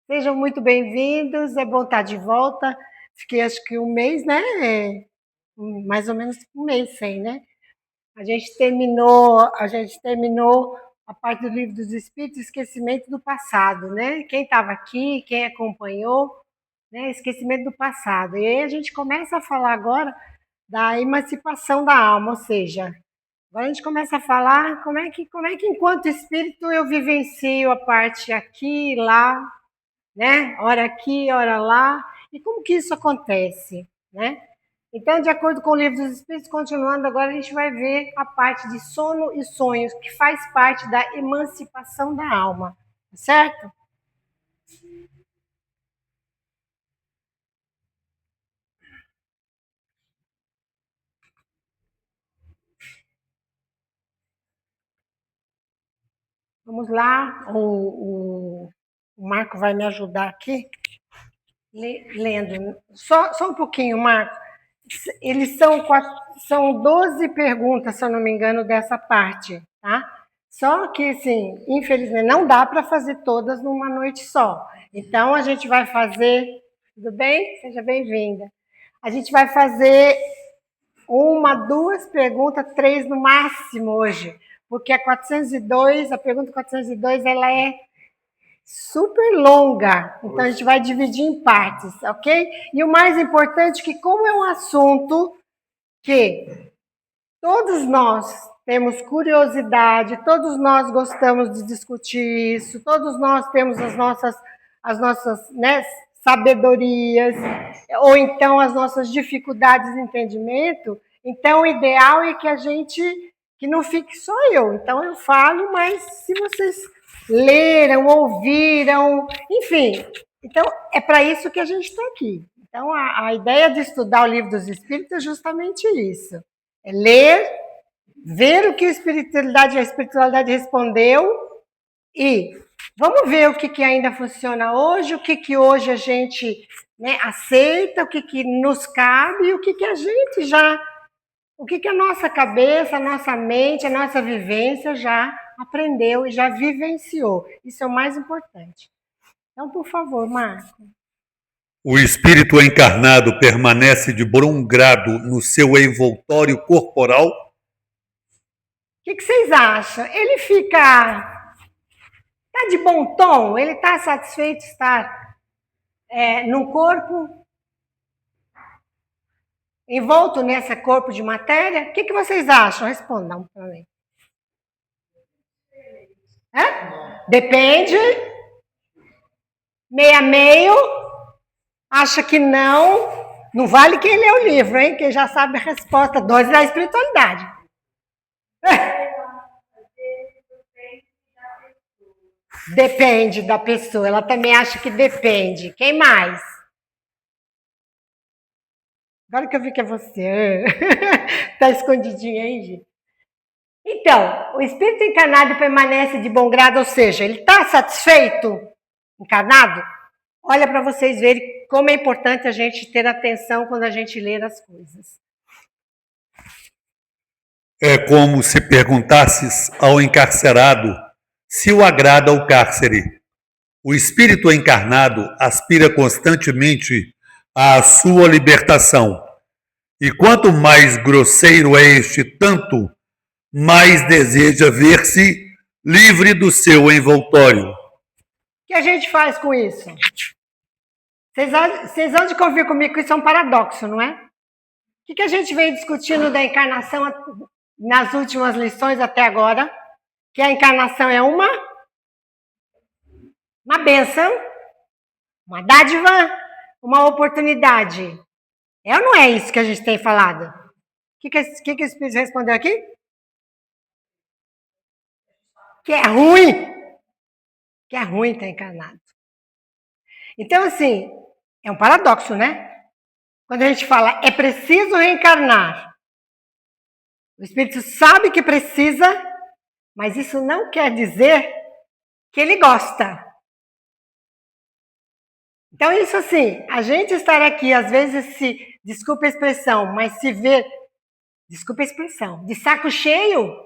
Sejam muito bem-vindos, é bom estar de volta. Fiquei acho que um mês, né? Mais ou menos um mês sem, né? A gente terminou a parte do Livro dos Espíritos, Esquecimento do Passado, né? Quem estava aqui, quem acompanhou, né? Esquecimento do passado. E aí a gente começa a falar agora da emancipação da alma, ou seja, agora a gente começa a falar como é que enquanto espírito eu vivencio a parte aqui e lá, né? Ora aqui, ora lá. E como que isso acontece, né? Então, de acordo com o Livro dos Espíritos, continuando agora, a gente vai ver a parte de sono e sonhos, que faz parte da emancipação da alma, certo? Vamos lá, o Marco vai me ajudar aqui, lendo. Só um pouquinho, Marco. Eles são 12 perguntas, se eu não me engano, dessa parte, tá? Só que, assim, infelizmente, não dá para fazer todas numa noite só. Então, a gente vai fazer. Tudo bem? Seja bem-vinda. A gente vai fazer uma, duas perguntas, três no máximo hoje, porque a pergunta 402, ela é super longa, então a gente vai dividir em partes, ok? E o mais importante é que, como é um assunto que todos nós temos curiosidade, todos nós gostamos de discutir isso, todos nós temos as nossas, né, sabedorias, ou então as nossas dificuldades de entendimento. Então, o ideal é que não fique só eu. Então, eu falo, mas se vocês leram, ouviram, enfim. Então, é para isso que a gente está aqui. Então, a ideia de estudar o Livro dos Espíritos é justamente isso. É ler, ver o que a espiritualidade respondeu e vamos ver o que ainda funciona hoje, o que hoje a gente, né, aceita, o que nos cabe e o que a gente já, o que a nossa cabeça, a nossa mente, a nossa vivência já aprendeu e já vivenciou. Isso é o mais importante. Então, por favor, Marco. O espírito encarnado permanece de bom grado no seu envoltório corporal? O que vocês acham? Ele fica de bom tom? Ele está satisfeito de estar num corpo envolto nesse corpo de matéria? O que vocês acham? Respondam para mim. Depende. Meio a meio. Acha que não. Não vale quem lê o livro, hein? Quem já sabe a resposta. Dose da espiritualidade. Depende da pessoa. Ela também acha que depende. Quem mais? Agora que eu vi que é você. Tá escondidinho aí, gente. Então, o espírito encarnado permanece de bom grado, ou seja, ele está satisfeito encarnado? Olha para vocês verem como é importante a gente ter atenção quando a gente lê as coisas. É como se perguntasses ao encarcerado se o agrada o cárcere. O espírito encarnado aspira constantemente à sua libertação. E quanto mais grosseiro é este tanto, mais deseja ver-se livre do seu envoltório. O que a gente faz com isso? Vocês hão de convir comigo que isso é um paradoxo, não é? O que a gente veio discutindo da encarnação nas últimas lições até agora? Que a encarnação é uma bênção, uma dádiva, uma oportunidade. É ou não é isso que a gente tem falado? O que o Espírito respondeu aqui? Que é ruim. Que é ruim estar encarnado. Então, assim, é um paradoxo, né? Quando a gente fala, é preciso reencarnar. O Espírito sabe que precisa, mas isso não quer dizer que ele gosta. Então, isso assim, a gente estar aqui, às vezes, desculpa a expressão, mas se ver, desculpa a expressão, de saco cheio,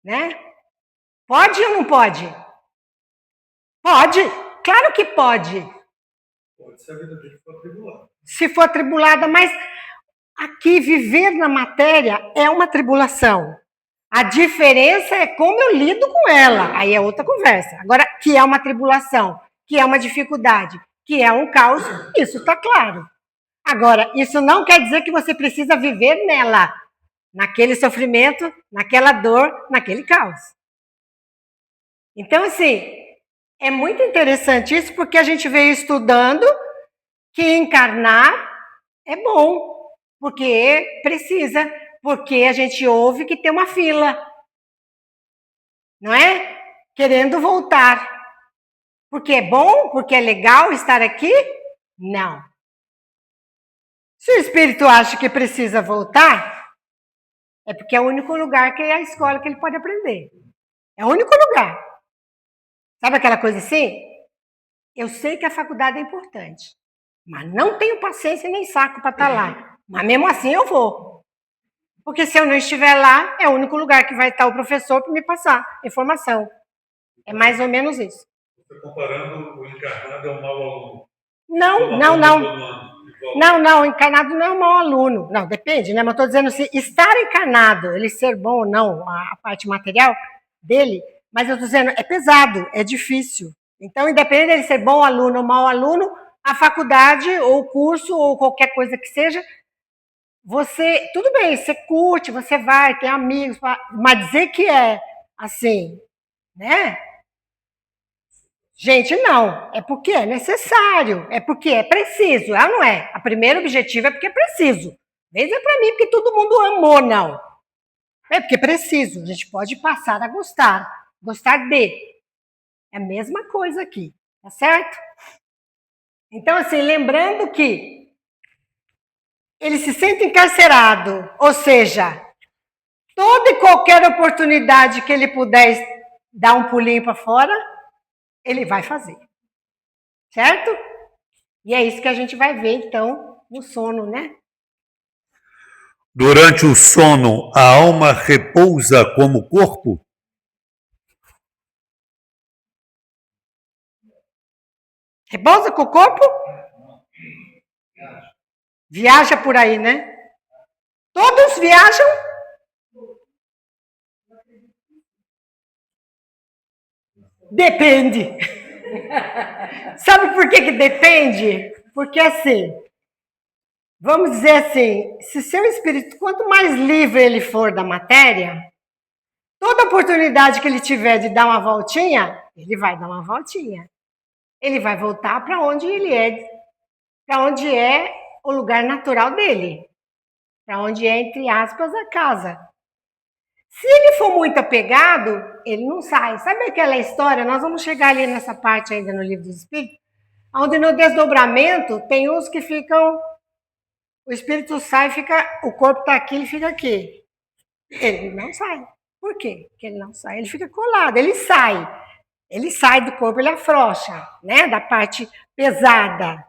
né? Pode ou não pode? Pode, claro que pode. Pode ser a vida dele for atribulada. Se for atribulada, mas aqui viver na matéria é uma tribulação. A diferença é como eu lido com ela. Aí é outra conversa. Agora, que é uma tribulação, que é uma dificuldade, que é um caos, isso está claro. Agora, isso não quer dizer que você precisa viver nela, naquele sofrimento, naquela dor, naquele caos. Então, assim, é muito interessante isso, porque a gente veio estudando que encarnar é bom, porque precisa, porque a gente ouve que tem uma fila, não é? Querendo voltar. Porque é bom? Porque é legal estar aqui? Não. Se o espírito acha que precisa voltar, é porque é o único lugar que é a escola que ele pode aprender. É o único lugar. Sabe aquela coisa assim? Eu sei que a faculdade é importante, mas não tenho paciência nem saco para estar lá. Mas mesmo assim eu vou. Porque se eu não estiver lá, é o único lugar que vai estar o professor para me passar informação. É mais ou menos isso. Você comparando o encarnado ao mau aluno. Não, encarnado não é um mau aluno. Não, depende, né? Mas eu estou dizendo assim, estar encarnado, ele ser bom ou não, a parte material dele, mas eu estou dizendo, é pesado, é difícil. Então, independente dele ser bom aluno ou mau aluno, a faculdade, ou o curso, ou qualquer coisa que seja, você, tudo bem, você curte, você vai, tem amigos, mas dizer que é assim, né? Gente, não. É porque é necessário. É porque é preciso. Ela não é. O primeiro objetivo é porque é preciso. Veja para mim porque todo mundo amou, não. É porque é preciso. A gente pode passar a gostar. Gostar de. É a mesma coisa aqui. Tá certo? Então, assim, lembrando que ele se sente encarcerado. Ou seja, toda e qualquer oportunidade que ele puder dar um pulinho para fora, ele vai fazer. Certo? E é isso que a gente vai ver, então, no sono, né? Durante o sono, a alma repousa como o corpo? Repousa com o corpo? Viaja por aí, né? Todos viajam? Depende. Sabe por que depende? Porque assim, vamos dizer assim, se seu espírito, quanto mais livre ele for da matéria, toda oportunidade que ele tiver de dar uma voltinha, ele vai dar uma voltinha. Ele vai voltar para onde ele é, para onde é o lugar natural dele, para onde é, entre aspas, a casa. Se ele for muito apegado, ele não sai. Sabe aquela história? Nós vamos chegar ali nessa parte ainda no Livro dos Espíritos, onde no desdobramento tem uns que ficam, o espírito sai, fica, o corpo está aqui, ele fica aqui. Ele não sai. Por quê? Porque ele não sai, ele fica colado, ele sai do corpo, ele afrouxa, né? Da parte pesada,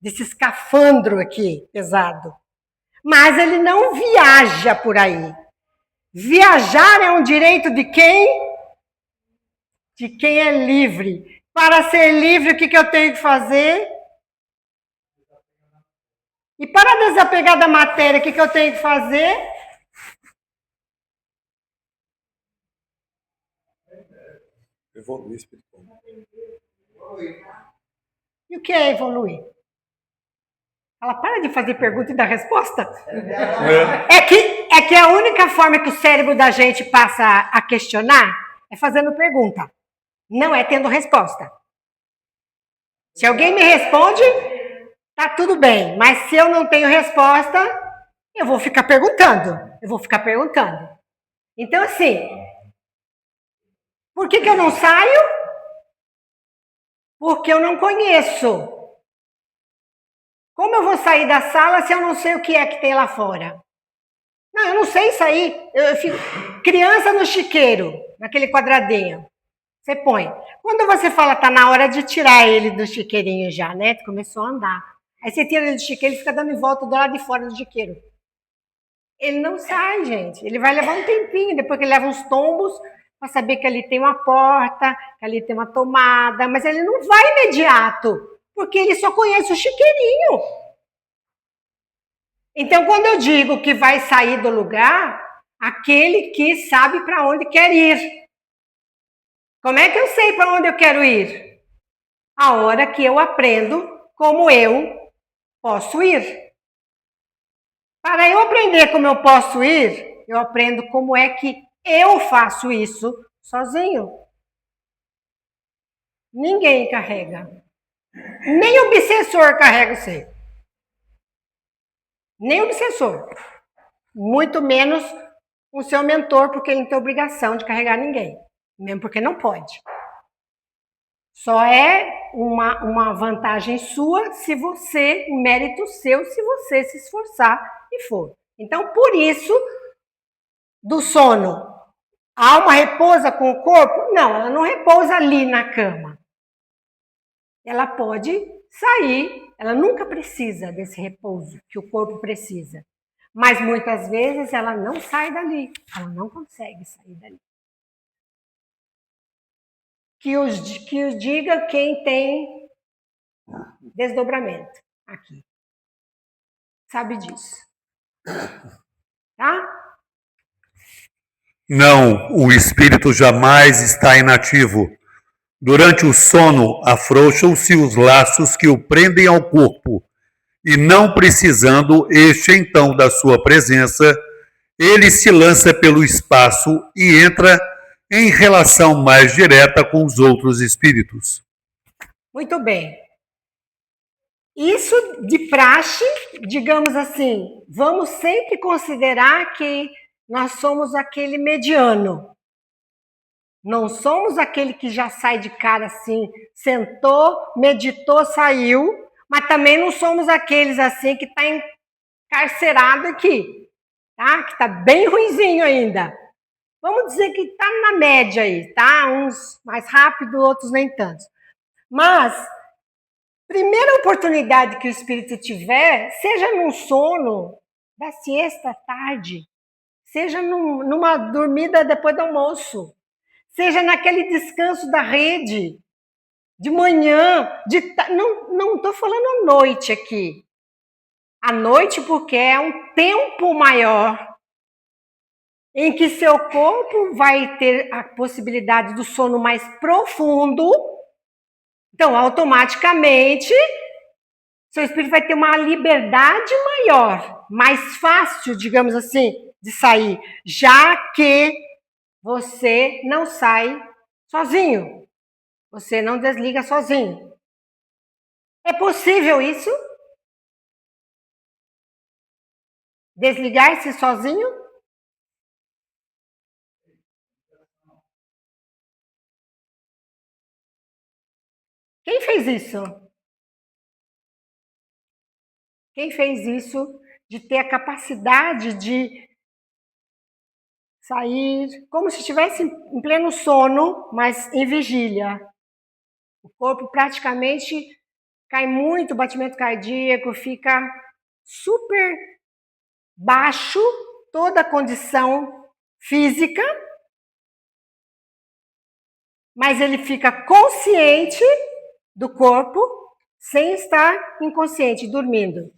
desse escafandro aqui, pesado. Mas ele não viaja por aí. Viajar é um direito de quem? De quem é livre. Para ser livre, o que eu tenho que fazer? E para desapegar da matéria, o que eu tenho que fazer? Evoluir espiritualmente. E o que é evoluir? Ela para de fazer pergunta e dar resposta. É que a única forma que o cérebro da gente passa a questionar é fazendo pergunta. Não é tendo resposta. Se alguém me responde, tá tudo bem. Mas se eu não tenho resposta, eu vou ficar perguntando. Então, assim, por que eu não saio? Porque eu não conheço. Como eu vou sair da sala se eu não sei o que é que tem lá fora? Não, eu não sei sair. Eu fico criança no chiqueiro, naquele quadradinho. Você põe. Quando você fala, tá na hora de tirar ele do chiqueirinho já, né? Começou a andar. Aí você tira ele do chiqueiro, ele fica dando em volta do lado de fora do chiqueiro. Ele não sai, gente. Ele vai levar um tempinho, depois que ele leva uns tombos, para saber que ali tem uma porta, que ali tem uma tomada, mas ele não vai imediato, porque ele só conhece o chiqueirinho. Então, quando eu digo que vai sair do lugar, aquele que sabe para onde quer ir. Como é que eu sei para onde eu quero ir? A hora que eu aprendo como eu posso ir. Para eu aprender como eu posso ir, eu aprendo como é que eu faço isso sozinho. Ninguém carrega. Nem o obsessor carrega você. Nem o obsessor. Muito menos o seu mentor, porque ele não tem obrigação de carregar ninguém. Mesmo porque não pode. Só é uma vantagem sua se você, um mérito seu, se você se esforçar e for. Então, por isso, do sono, a alma repousa com o corpo? Não, ela não repousa ali na cama. Ela pode sair, ela nunca precisa desse repouso que o corpo precisa. Mas muitas vezes ela não sai dali, ela não consegue sair dali. Que os diga quem tem desdobramento aqui. Sabe disso. Tá? Não, o espírito jamais está inativo. Durante o sono, afrouxam-se os laços que o prendem ao corpo, e não precisando este então da sua presença, ele se lança pelo espaço e entra em relação mais direta com os outros espíritos. Muito bem. Isso de praxe, digamos assim, vamos sempre considerar que nós somos aquele mediano. Não somos aquele que já sai de cara assim, sentou, meditou, saiu, mas também não somos aqueles assim que está encarcerado aqui, tá? Que está bem ruinzinho ainda. Vamos dizer que está na média aí, tá? Uns mais rápido, outros nem tanto. Mas, primeira oportunidade que o espírito tiver, seja num sono da siesta à tarde, seja numa dormida depois do almoço, seja naquele descanso da rede, de manhã, não estou falando à noite aqui. À noite porque é um tempo maior em que seu corpo vai ter a possibilidade do sono mais profundo. Então, automaticamente, seu espírito vai ter uma liberdade maior, mais fácil, digamos assim, de sair, já que você não sai sozinho. Você não desliga sozinho. É possível isso? Desligar-se sozinho? Quem fez isso? Quem fez isso de ter a capacidade de sair como se estivesse em pleno sono, mas em vigília? O corpo praticamente cai muito, o batimento cardíaco fica super baixo, toda a condição física, mas ele fica consciente do corpo sem estar inconsciente, dormindo.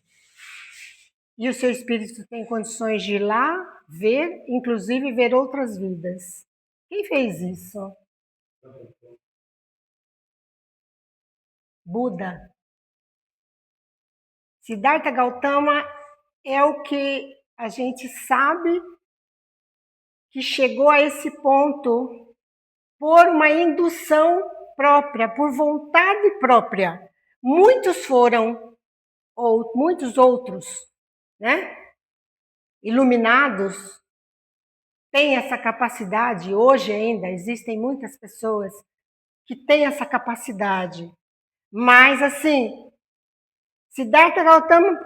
E o seu espírito tem condições de ir lá, ver, inclusive ver outras vidas. Quem fez isso? Buda. Siddhartha Gautama é o que a gente sabe que chegou a esse ponto por uma indução própria, por vontade própria. Muitos foram, ou muitos outros, né? Iluminados, têm essa capacidade. Hoje ainda existem muitas pessoas que têm essa capacidade. Mas, assim, Siddhartha Gautama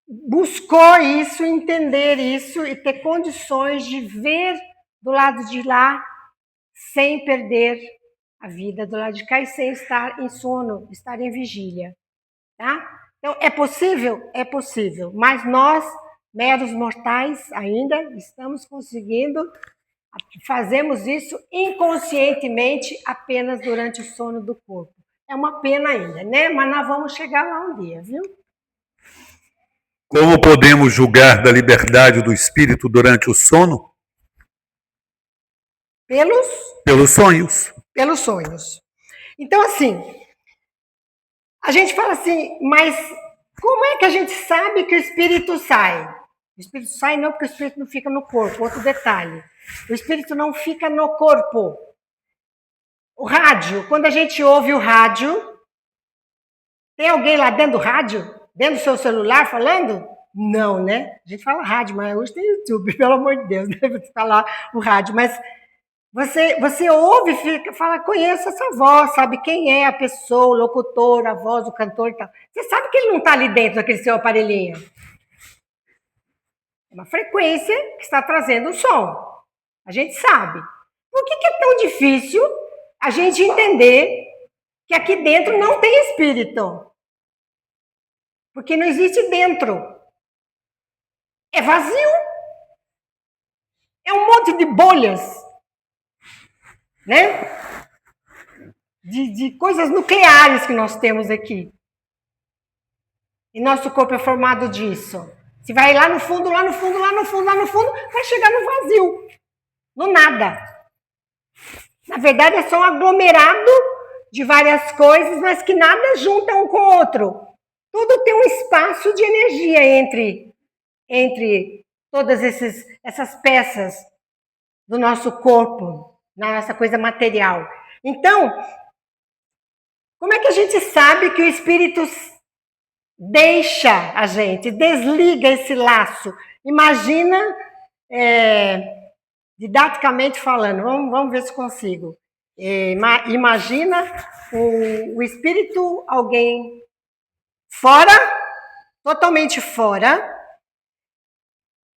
buscou isso, entender isso e ter condições de ver do lado de lá sem perder a vida do lado de cá e sem estar em sono, estar em vigília, tá? Então, é possível? É possível, mas nós, meros mortais, ainda estamos conseguindo Fazemos isso inconscientemente apenas durante o sono do corpo. É uma pena ainda, né? Mas nós vamos chegar lá um dia, viu? Como podemos julgar da liberdade do espírito durante o sono? Pelos sonhos. Pelos sonhos. Então, assim, a gente fala assim, mas como é que a gente sabe que o espírito sai? O espírito sai não porque o espírito não fica no corpo. Outro detalhe. O espírito não fica no corpo. O rádio, quando a gente ouve o rádio, tem alguém lá dentro do rádio? Dentro do seu celular falando? Não, né? A gente fala rádio, mas hoje tem YouTube, pelo amor de Deus, deve falar o rádio. Mas você ouve, fala, conheço essa voz, sabe quem é a pessoa, o locutor, a voz, o cantor e tal. Você sabe que ele não está ali dentro daquele seu aparelhinho. É uma frequência que está trazendo o som. A gente sabe. Por que é tão difícil a gente entender que aqui dentro não tem espírito? Porque não existe dentro. É vazio. É um monte de bolhas, né? De coisas nucleares que nós temos aqui. E nosso corpo é formado disso. Se vai lá no fundo, lá no fundo, lá no fundo, lá no fundo, vai chegar no vazio. No nada. Na verdade, é só um aglomerado de várias coisas, mas que nada junta um com o outro. Tudo tem um espaço de energia entre todas essas peças do nosso corpo, na nossa coisa material. Então, como é que a gente sabe que o espírito deixa a gente, desliga esse laço? Imagina, didaticamente falando, vamos ver se consigo. Imagina o espírito, alguém fora, totalmente fora,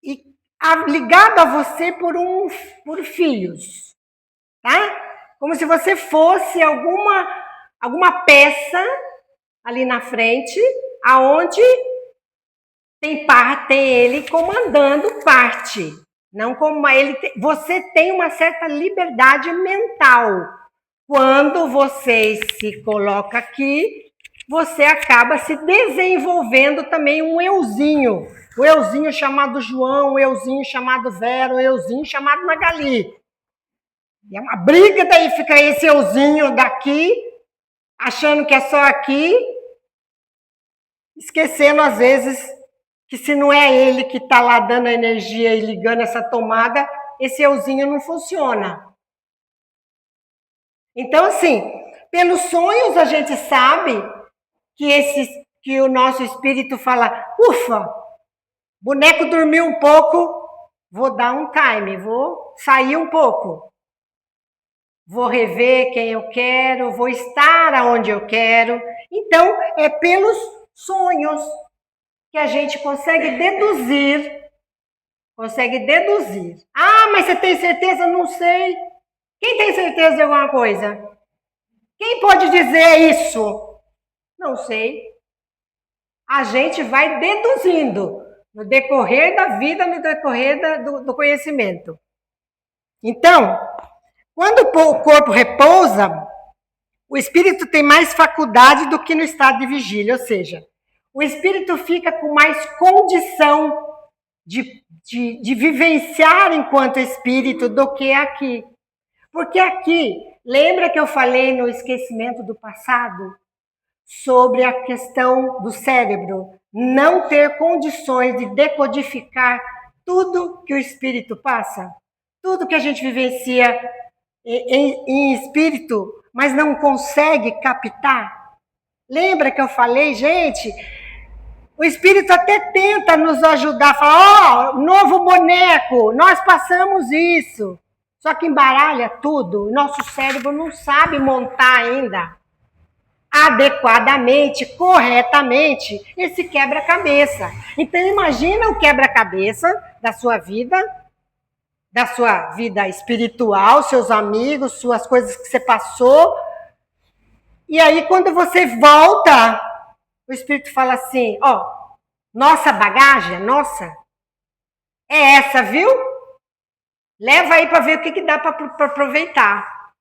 e ligado a você por fios, tá? Como se você fosse alguma peça ali na frente, aonde tem ele comandando parte. Não como você tem uma certa liberdade mental. Quando você se coloca aqui, você acaba se desenvolvendo também um euzinho. O euzinho chamado João, o euzinho chamado Vera, o euzinho chamado Magali. E é uma briga, daí fica esse euzinho daqui, achando que é só aqui, esquecendo às vezes que se não é ele que está lá dando a energia e ligando essa tomada, esse euzinho não funciona. Então, assim, pelos sonhos a gente sabe que o nosso espírito fala, ufa, boneco dormiu um pouco, vou dar um time, vou sair um pouco. Vou rever quem eu quero, vou estar aonde eu quero. Então, é pelos sonhos que a gente consegue deduzir. Ah, mas você tem certeza? Não sei. Quem tem certeza de alguma coisa? Quem pode dizer isso? Não sei. A gente vai deduzindo no decorrer da vida, no decorrer do conhecimento. Então, quando o corpo repousa, o espírito tem mais faculdade do que no estado de vigília, ou seja, o espírito fica com mais condição de vivenciar enquanto espírito do que aqui. Porque aqui, lembra que eu falei no esquecimento do passado sobre a questão do cérebro não ter condições de decodificar tudo que o espírito passa? Tudo que a gente vivencia em espírito, mas não consegue captar? Lembra que eu falei, gente, o espírito até tenta nos ajudar, fala, novo boneco, nós passamos isso. Só que embaralha tudo, nosso cérebro não sabe montar ainda adequadamente, corretamente, esse quebra-cabeça. Então imagina o quebra-cabeça da sua vida espiritual, seus amigos, suas coisas que você passou. E aí, quando você volta, o espírito fala assim, nossa bagagem, é essa, viu? Leva aí para ver o que dá para aproveitar.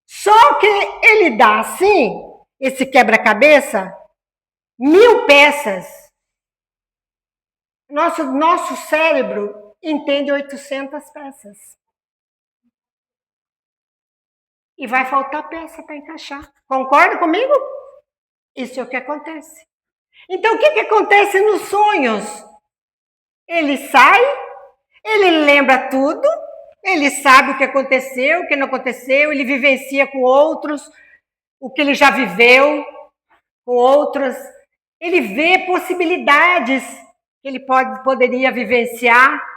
Só que ele dá assim, esse quebra-cabeça, 1000 peças. Nosso cérebro entende 800 peças. E vai faltar peça para encaixar. Concorda comigo? Isso é o que acontece. Então, o que acontece nos sonhos? Ele sai, ele lembra tudo, ele sabe o que aconteceu, o que não aconteceu, ele vivencia com outros, o que ele já viveu com outros. Ele vê possibilidades que ele poderia vivenciar,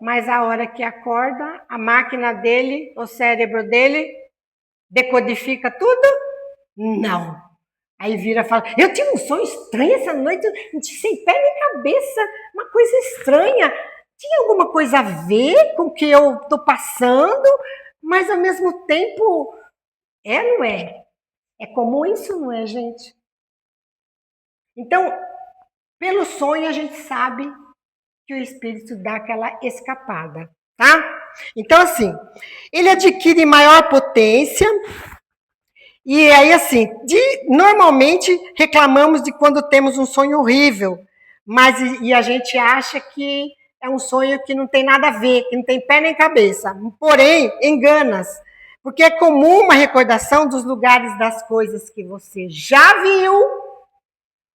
mas a hora que acorda, a máquina dele, o cérebro dele, decodifica tudo? Não. Aí vira e fala, eu tive um sonho estranho essa noite, sem pé nem cabeça, uma coisa estranha. Tinha alguma coisa a ver com o que eu estou passando, mas ao mesmo tempo, não é? É comum isso, não é, gente? Então, pelo sonho a gente sabe que o espírito dá aquela escapada, tá? Então, assim, ele adquire maior potência. E aí, assim, normalmente reclamamos de quando temos um sonho horrível, mas a gente acha que é um sonho que não tem nada a ver, que não tem pé nem cabeça. Porém, enganas, porque é comum uma recordação dos lugares das coisas que você já viu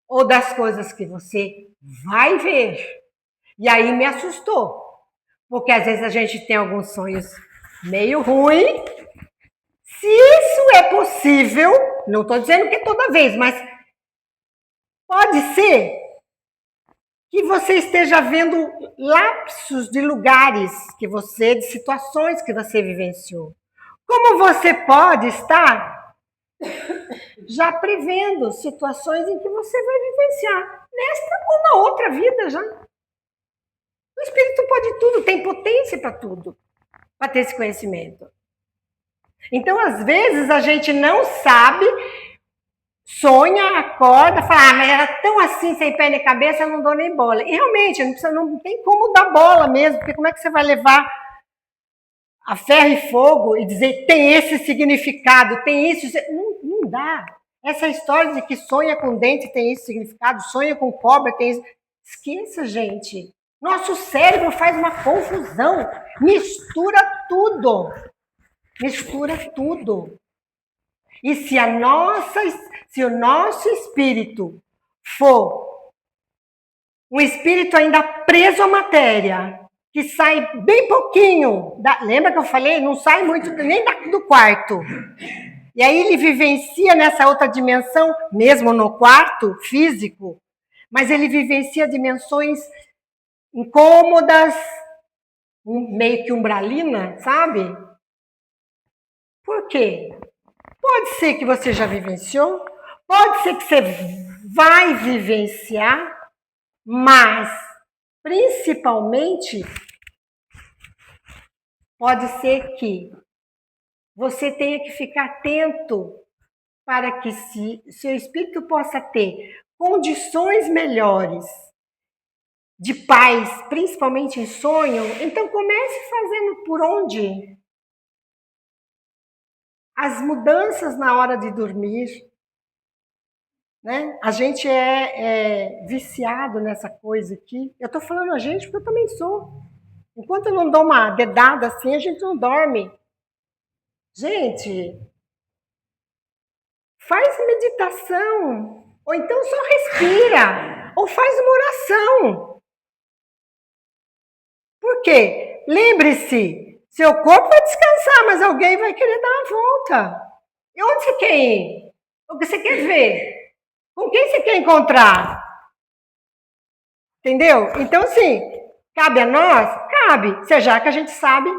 ou das coisas que você vai ver. E aí me assustou, porque às vezes a gente tem alguns sonhos meio ruins. Se isso é possível, não estou dizendo que é toda vez, mas pode ser que você esteja vendo lapsos de lugares de situações que você vivenciou. Como você pode estar já prevendo situações em que você vai vivenciar nesta ou na outra vida já. O espírito pode tudo, tem potência para tudo, para ter esse conhecimento. Então, às vezes, a gente não sabe, sonha, acorda, fala, mas era tão assim, sem pé nem cabeça, eu não dou nem bola. E realmente, não tem como dar bola mesmo, porque como é que você vai levar a ferro e fogo e dizer, tem esse significado, tem isso? Não dá. Essa história de que sonha com dente tem esse significado, sonha com cobra tem esse... Esqueça, gente. Nosso cérebro faz uma confusão, mistura tudo. Mistura tudo. E se o nosso espírito for um espírito ainda preso à matéria, que sai bem pouquinho, lembra que eu falei? Não sai muito nem do quarto. E aí ele vivencia nessa outra dimensão, mesmo no quarto físico, mas ele vivencia dimensões incômodas, meio que umbralina, sabe? Por quê? Pode ser que você já vivenciou, pode ser que você vai vivenciar, mas, principalmente, pode ser que você tenha que ficar atento para que seu espírito possa ter condições melhores de paz, principalmente em sonho. Então, comece fazendo por onde? As mudanças na hora de dormir, né? A gente é viciado nessa coisa aqui. Eu estou falando a gente porque eu também sou. Enquanto eu não dou uma dedada assim, a gente não dorme. Gente, faz meditação, ou então só respira, ou faz uma oração. Por quê? Lembre-se, seu corpo vai descansar, mas alguém vai querer dar uma volta. E onde você quer ir? O que você quer ver? Com quem você quer encontrar? Entendeu? Então, sim, cabe a nós? Cabe. Já que a gente sabe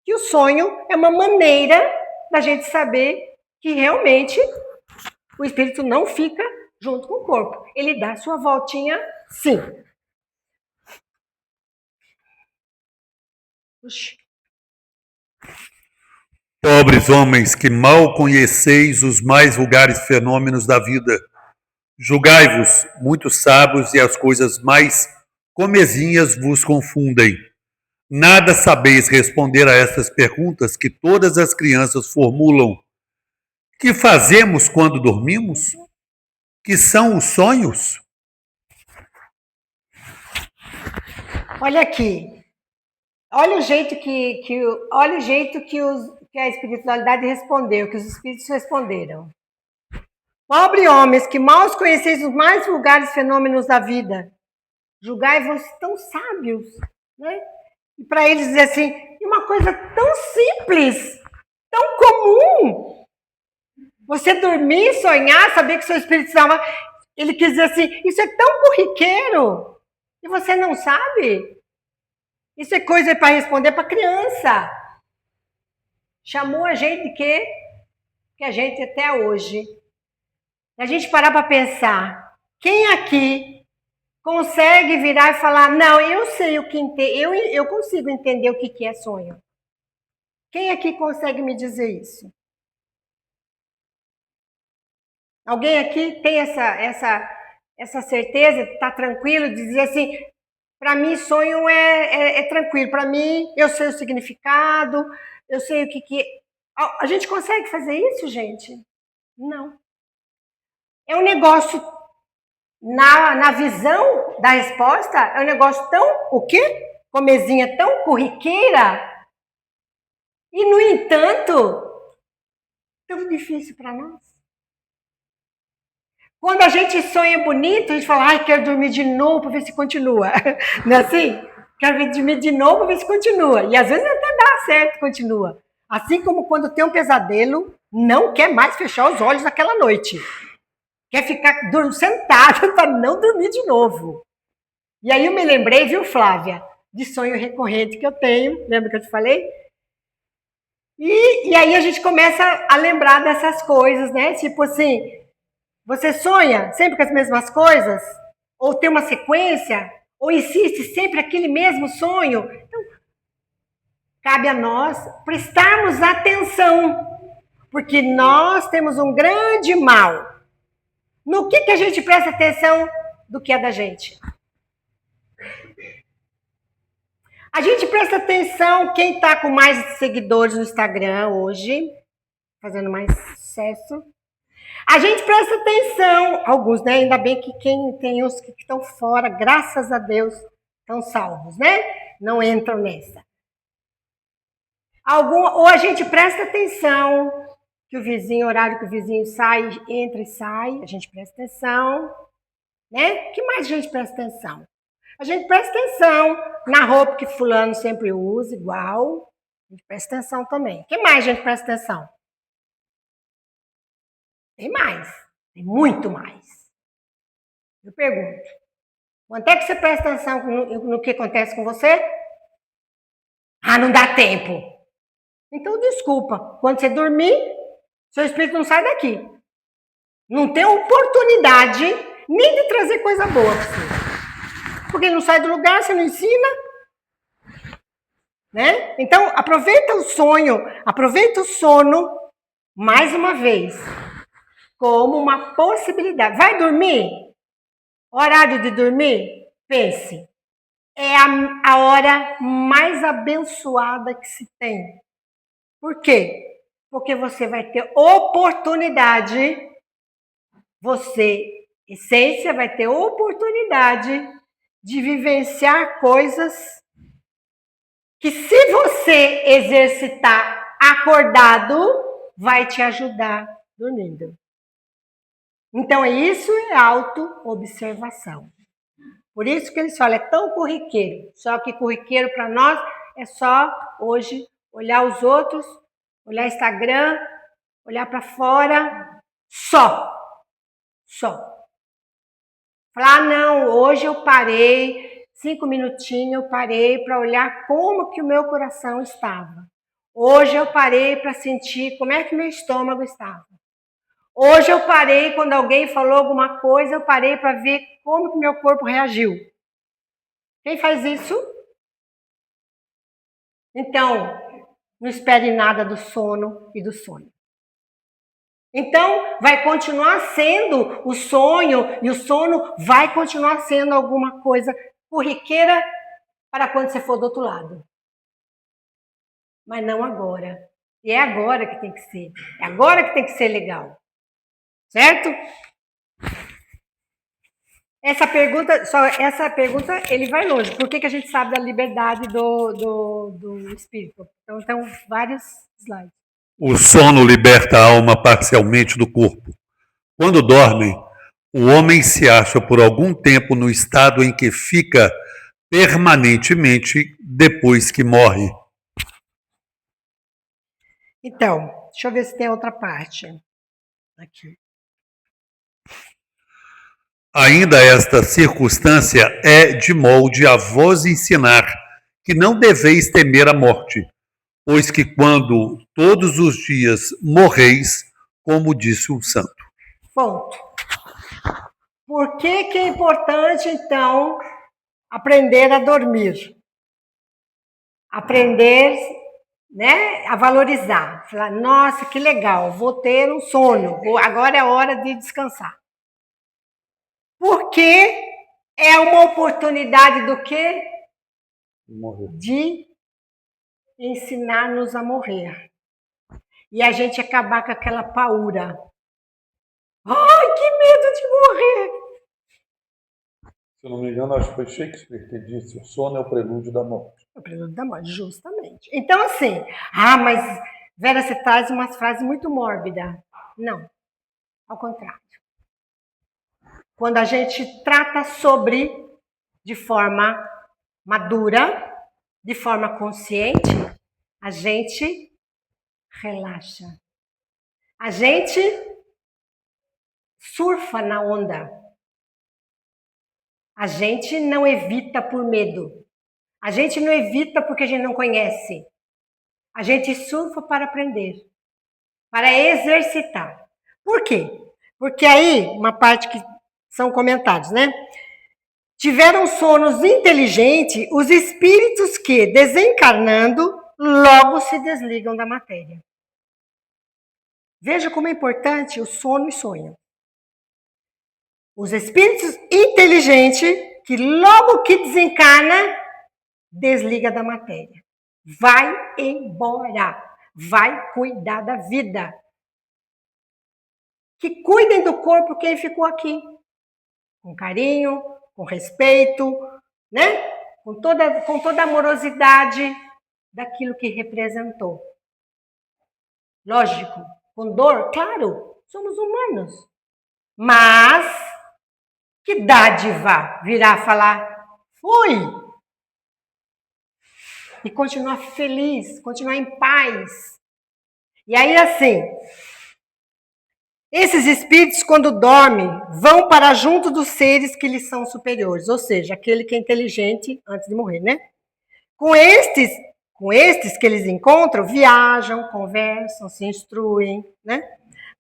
que o sonho é uma maneira da gente saber que realmente o espírito não fica junto com o corpo. Ele dá sua voltinha, sim. Puxa. Pobres homens que mal conheceis os mais vulgares fenômenos da vida, julgai-vos muito sábios e as coisas mais comezinhas vos confundem. Nada sabeis responder a estas perguntas que todas as crianças formulam. Que fazemos quando dormimos? Que são os sonhos? Olha aqui. Olha o jeito que a espiritualidade respondeu, que os espíritos responderam. Pobre homens, que mal os conheceis os mais vulgares fenômenos da vida. Julgai-vos tão sábios, né? E para eles dizer assim, uma coisa tão simples, tão comum. Você dormir, sonhar, saber que seu espírito estava... Ele quis dizer assim, isso é tão corriqueiro. E você não sabe? Isso é coisa para responder para criança. Chamou a gente de quê? Que a gente até hoje. A gente parar para pensar, quem aqui consegue virar e falar, não, eu sei o que eu consigo entender o que é sonho. Quem aqui consegue me dizer isso? Alguém aqui tem essa certeza, está tranquilo de dizer assim, para mim sonho é tranquilo, para mim eu sei o significado, eu sei o que é. A gente consegue fazer isso, gente? Não. É um negócio, na visão da resposta, é um negócio tão, o quê? Comezinha tão corriqueira, e no entanto, tão difícil para nós. Quando a gente sonha bonito, a gente fala, ai, quero dormir de novo para ver se continua. Não é assim? Quero dormir de novo para ver se continua. E às vezes até dá certo, continua. Assim como quando tem um pesadelo, não quer mais fechar os olhos naquela noite. Quer ficar sentado para não dormir de novo. E aí eu me lembrei, viu, Flávia, de sonho recorrente que eu tenho. Lembra que eu te falei? E aí a gente começa a lembrar dessas coisas, né? Tipo assim... Você sonha sempre com as mesmas coisas? Ou tem uma sequência? Ou insiste sempre aquele mesmo sonho? Então, cabe a nós prestarmos atenção, porque nós temos um grande mal. No que a gente presta atenção do que é da gente? A gente presta atenção quem está com mais seguidores no Instagram hoje, fazendo mais sucesso. A gente presta atenção, alguns, né? Ainda bem que quem tem os que estão fora, graças a Deus, estão salvos, né? Não entram nessa. Ou a gente presta atenção que o vizinho, horário que o vizinho sai, entra e sai, a gente presta atenção, né? O que mais a gente presta atenção? A gente presta atenção na roupa que fulano sempre usa, igual. A gente presta atenção também. O que mais a gente presta atenção? Tem mais, tem muito mais. Eu pergunto, quanto é que você presta atenção no que acontece com você? Ah, não dá tempo. Então, desculpa, quando você dormir, seu espírito não sai daqui. Não tem oportunidade nem de trazer coisa boa para você. Porque ele não sai do lugar, você não ensina. Né? Então, aproveita o sonho, aproveita o sono, mais uma vez, como uma possibilidade. Vai dormir? Horário de dormir? Pense. É a hora mais abençoada que se tem. Por quê? Porque você vai ter oportunidade, você, essência, vai ter oportunidade de vivenciar coisas que, se você exercitar acordado, vai te ajudar dormindo. Então, isso é auto-observação. Por isso que eles falam, é tão corriqueiro. Só que corriqueiro para nós é só, hoje, olhar os outros, olhar Instagram, olhar para fora, só. Falar, não, hoje eu parei, 5 minutinhos eu parei para olhar como que o meu coração estava. Hoje eu parei para sentir como é que meu estômago estava. Hoje eu parei, quando alguém falou alguma coisa, eu parei para ver como que meu corpo reagiu. Quem faz isso? Então, não espere nada do sono e do sonho. Então, vai continuar sendo o sonho e o sono vai continuar sendo alguma coisa corriqueira para quando você for do outro lado. mas não agora. E é agora que tem que ser. É agora que tem que ser legal. Certo? Essa pergunta, ele vai longe. Por que a gente sabe da liberdade do espírito? Então, vários slides. O sono liberta a alma parcialmente do corpo. Quando dormem, o homem se acha por algum tempo no estado em que fica permanentemente depois que morre. Então, deixa eu ver se tem outra parte. Aqui. Ainda esta circunstância é de molde a vos ensinar que não deveis temer a morte, pois que quando todos os dias morreis, como disse o santo. Ponto. Por que é importante, então, aprender a dormir? Aprender, né, a valorizar. Falar, nossa, que legal, vou ter um sono, agora é hora de descansar. Porque é uma oportunidade do quê? De ensinar-nos a morrer. E a gente acabar com aquela paura. Ai, que medo de morrer! Se eu não me engano, acho que foi Shakespeare que disse: o sono é o prelúdio da morte. É o prelúdio da morte, justamente. Então, assim, mas Vera, você traz umas frases muito mórbidas. Não, ao contrário. Quando a gente trata sobre de forma madura, de forma consciente, a gente relaxa. A gente surfa na onda. A gente não evita por medo. A gente não evita porque a gente não conhece. A gente surfa para aprender, para exercitar. Por quê? Porque aí, uma parte que são comentários, né? Tiveram sonos inteligentes os espíritos que, desencarnando, logo se desligam da matéria. Veja como é importante o sono e sonho. Os espíritos inteligentes que, logo que desencarna, desliga da matéria. Vai embora. Vai cuidar da vida. Que cuidem do corpo quem ficou aqui. Com carinho, com respeito, né? Com toda a amorosidade daquilo que representou. Lógico, com dor, claro, somos humanos. Mas, que dádiva virar falar, fui! E continuar feliz, continuar em paz. E aí, assim, esses espíritos, quando dormem, vão para junto dos seres que lhes são superiores, ou seja, aquele que é inteligente antes de morrer, né? Com estes que eles encontram, viajam, conversam, se instruem, né?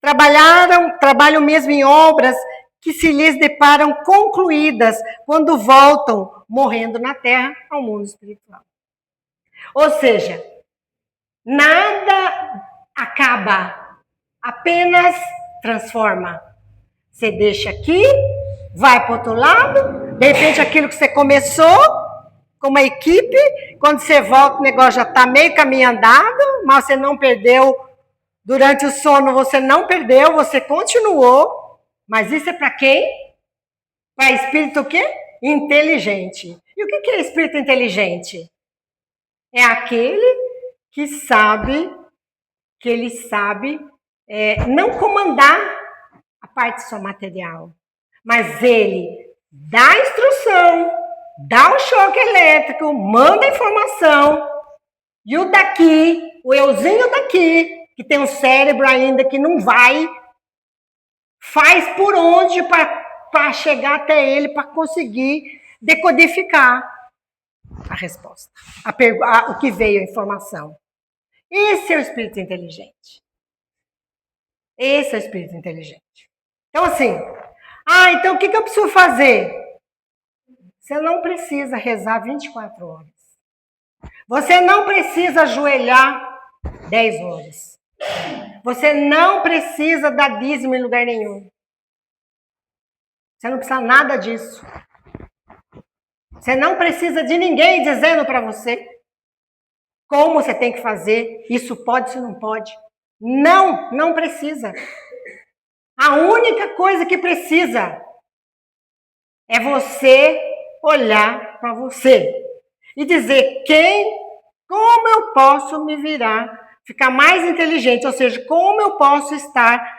Trabalham mesmo em obras que se lhes deparam concluídas quando voltam, morrendo na Terra, ao mundo espiritual. Ou seja, nada acaba, apenas transforma. Você deixa aqui, vai para o outro lado, de repente aquilo que você começou com uma equipe, quando você volta o negócio já está meio caminho andado, mas você não perdeu, durante o sono você não perdeu, você continuou, mas isso é para quem? Para espírito o quê? Inteligente. E o que é espírito inteligente? É aquele que ele sabe não comandar a parte só material, mas ele dá a instrução, dá o choque elétrico, manda a informação, e o daqui, o euzinho daqui, que tem um cérebro ainda que não vai, faz por onde para chegar até ele, para conseguir decodificar a resposta, o que veio, a informação. Esse é o espírito inteligente. Esse é o espírito inteligente. Então, assim, então o que eu preciso fazer? Você não precisa rezar 24 horas. Você não precisa ajoelhar 10 horas. Você não precisa dar dízimo em lugar nenhum. Você não precisa nada disso. Você não precisa de ninguém dizendo para você. como você tem que fazer, isso pode, isso não pode. Não, não precisa. A única coisa que precisa é você olhar para você e dizer como eu posso me virar, ficar mais inteligente, ou seja, como eu posso estar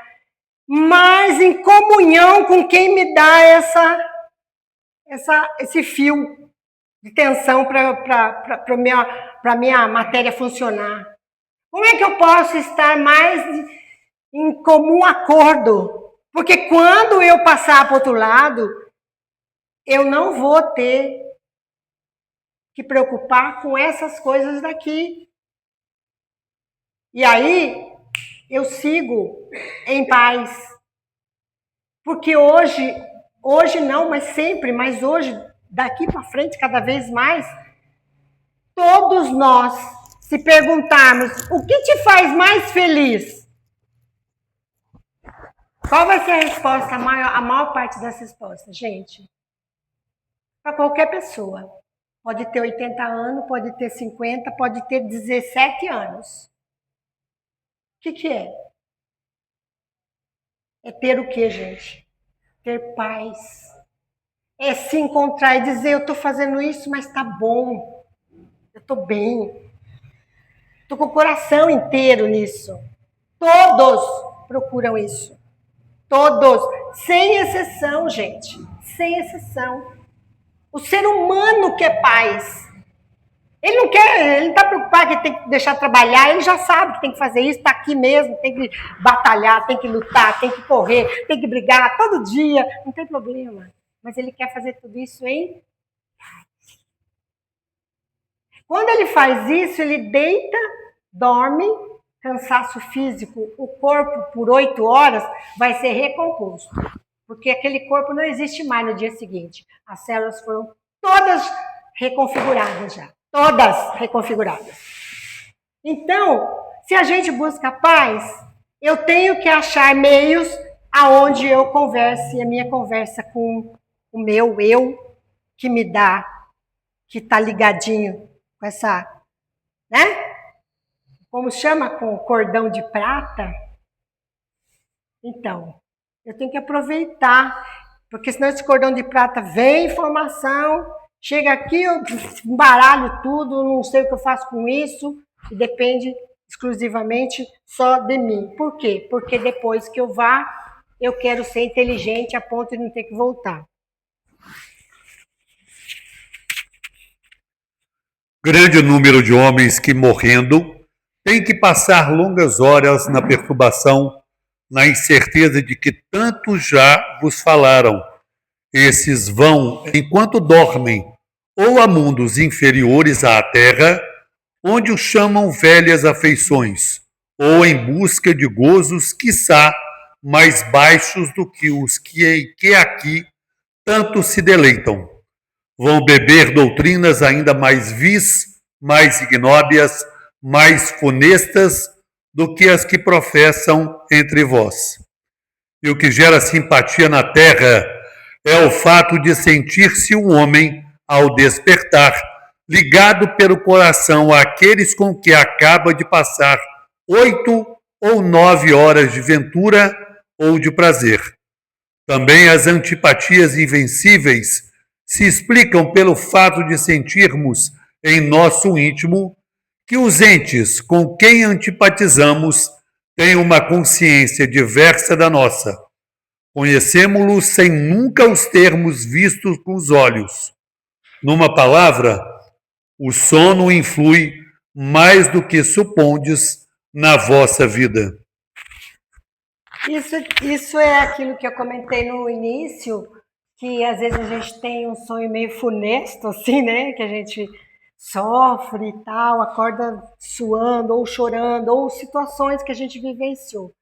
mais em comunhão com quem me dá esse fio de tensão para a minha matéria funcionar. Como é que eu posso estar mais em comum acordo? Porque quando eu passar para o outro lado, eu não vou ter que preocupar com essas coisas daqui. E aí, eu sigo em paz. Porque hoje não, mas sempre, mas hoje, daqui para frente, cada vez mais, todos nós, se perguntarmos o que te faz mais feliz, qual vai ser a resposta, a maior parte das respostas, gente? Para qualquer pessoa. Pode ter 80 anos, pode ter 50, pode ter 17 anos. O que é? É ter o quê, gente? Ter paz. É se encontrar e dizer, eu estou fazendo isso, mas está bom. Eu estou bem. Estou com o coração inteiro nisso. Todos procuram isso. Todos. Sem exceção, gente. Sem exceção. O ser humano quer paz. Ele não quer, ele não está preocupado que tem que deixar trabalhar, ele já sabe que tem que fazer isso, está aqui mesmo, tem que batalhar, tem que lutar, tem que correr, tem que brigar todo dia, não tem problema. Mas ele quer fazer tudo isso em... Quando ele faz isso, ele deita, dorme, cansaço físico, o corpo por 8 horas vai ser recomposto. Porque aquele corpo não existe mais no dia seguinte. As células foram todas reconfiguradas já. Todas reconfiguradas. Então, se a gente busca paz, eu tenho que achar meios aonde eu converse, a minha conversa com o meu eu, que me dá, que está ligadinho com essa, né? Como chama? Com o cordão de prata. Então, eu tenho que aproveitar, porque senão esse cordão de prata vem informação, chega aqui, eu embaralho tudo, não sei o que eu faço com isso, e depende exclusivamente só de mim. Por quê? Porque depois que eu vá, eu quero ser inteligente a ponto de não ter que voltar. Grande número de homens que, morrendo, têm que passar longas horas na perturbação, na incerteza de que tantos já vos falaram. Esses vão, enquanto dormem, ou a mundos inferiores à terra, onde os chamam velhas afeições, ou em busca de gozos, quiçá, mais baixos do que os que aqui tanto se deleitam. Vão beber doutrinas ainda mais vis, mais ignóbias, mais funestas do que as que professam entre vós. E o que gera simpatia na terra é o fato de sentir-se um homem, ao despertar, ligado pelo coração àqueles com que acaba de passar 8 ou 9 horas de ventura ou de prazer. Também as antipatias invencíveis se explicam pelo fato de sentirmos em nosso íntimo que os entes com quem antipatizamos têm uma consciência diversa da nossa. Conhecemo-los sem nunca os termos vistos com os olhos. Numa palavra, o sono influi mais do que supondes na vossa vida. Isso é aquilo que eu comentei no início, que às vezes a gente tem um sonho meio funesto, assim, né? Que a gente sofre e tal, acorda suando ou chorando, ou situações que a gente vivenciou.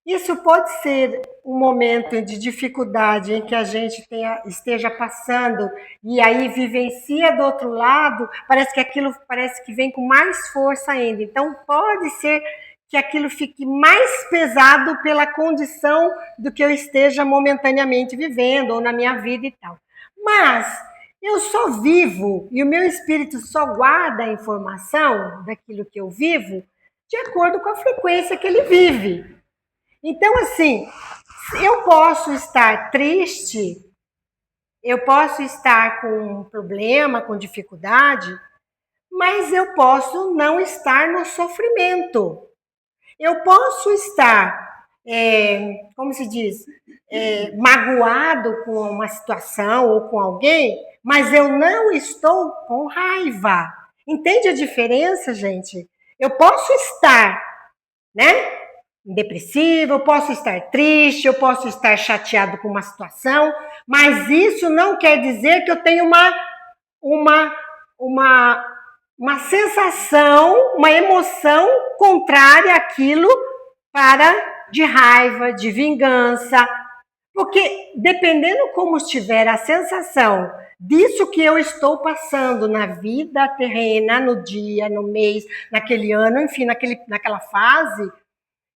Isso pode ser um momento de dificuldade em que a gente esteja passando e aí vivencia do outro lado, parece que aquilo parece que vem com mais força ainda. Então pode ser que aquilo fique mais pesado pela condição do que eu esteja momentaneamente vivendo ou na minha vida e tal. Mas Eu só vivo e o meu espírito só guarda a informação daquilo que eu vivo de acordo com a frequência que ele vive. Então, assim, eu posso estar triste, eu posso estar com um problema, com dificuldade, mas eu posso não estar no sofrimento. Eu posso estar, como se diz, magoado com uma situação ou com alguém, mas eu não estou com raiva. Entende a diferença, gente? Eu posso estar, né, depressivo, eu posso estar triste, eu posso estar chateado com uma situação, mas isso não quer dizer que eu tenho uma sensação, uma emoção contrária àquilo de raiva, de vingança, porque dependendo como estiver a sensação disso que eu estou passando na vida terrena, no dia, no mês, naquele ano, enfim, naquela fase